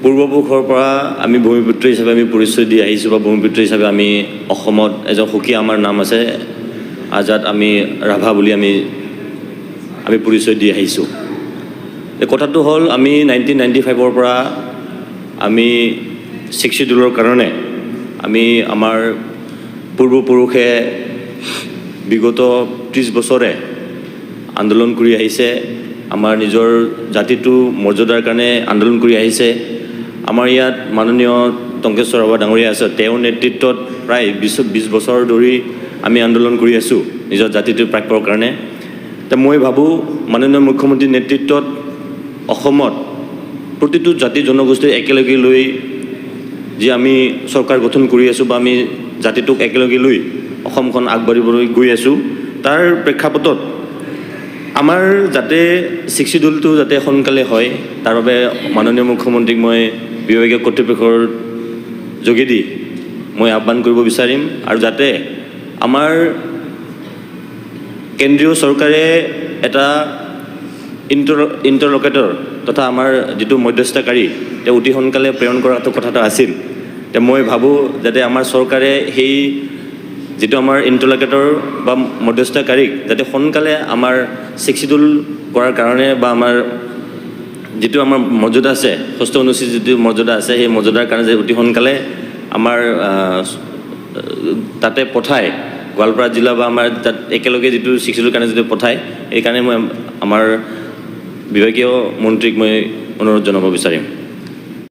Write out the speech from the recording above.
পূৰ্বপুৰুষৰ পৰা আমি ভূমিপুত্ৰ হিচাপে আমি পৰিচয় দি আহিছোঁ বা ভূমিপুত্ৰ হিচাপে আমি অসমত এজন সুকীয়া আমাৰ নাম আছে আজাদ আমি ৰাভা বুলি আমি পৰিচয় দি আহিছোঁ। এই কথাটো হ'ল আমি 1995 পৰা আমি 6 শিডিউলৰ কাৰণে আমি আমাৰ পূৰ্বপুৰুষে বিগত 30 বছৰে আন্দোলন কৰি আহিছে। আমাৰ নিজৰ জাতিটো মৰ্যাদাৰ কাৰণে আন্দোলন কৰি আহিছে। আমাৰ ইয়াত মাননীয় টংকেশ্বৰ ৰাভা ডাঙৰীয়া আছে, তেওঁৰ নেতৃত্বত প্ৰায় 20 বছৰ ধৰি আমি আন্দোলন কৰি আছোঁ নিজৰ জাতিটোৰ প্ৰাপ্যৰ কাৰণে। মই ভাবোঁ মাননীয় মুখ্যমন্ত্ৰীৰ নেতৃত্বত অসমত প্ৰতিটো জাতি জনগোষ্ঠী একেলগে লৈ যি আমি চৰকাৰ গঠন কৰি আছোঁ বা আমি জাতিটোক একেলগে লৈ অসমখন আগবাঢ়িবলৈ গৈ আছোঁ, তাৰ প্ৰেক্ষাপটত আমাৰ যাতে 6 শিডিউলটো যাতে সোনকালে হয় তাৰ বাবে মাননীয় মুখ্যমন্ত্ৰীক মই বিভাগীয় কৰ্তৃপক্ষৰ যোগেদি মই আহ্বান কৰিব বিচাৰিম আৰু যাতে আমাৰ কেন্দ্ৰীয় চৰকাৰে এটা ইণ্টাৰলকেটৰ তথা আমাৰ যিটো মধ্যস্থতাকাৰী তেওঁ অতি সোনকালে প্ৰেৰণ কৰাটো কথা এটা আছিল। মই ভাবোঁ যাতে আমাৰ চৰকাৰে সেই যিটো আমাৰ ইণ্টাৰলকেটৰ বা মধ্যস্থতাকাৰীক যাতে সোনকালে আমাৰ 6 শিডিউল কৰাৰ কাৰণে বা আমাৰ যিটো আমাৰ মৰ্যাদা আছে, 6ষ্ঠ অনুসূচীত যিটো মৰ্যাদা আছে সেই মৰ্যাদাৰ কাৰণে যে অতি সোনকালে আমাৰ তাতে পঠায় গোৱালপাৰা জিলা বা আমাৰ তাত একেলগে যিটো 6 শিডিউলৰ কাৰণে যিটো পঠায়, এইকাৰণে মই আমাৰ বিভাগীয় মন্ত্ৰীক মই অনুৰোধ জনাব বিচাৰিম।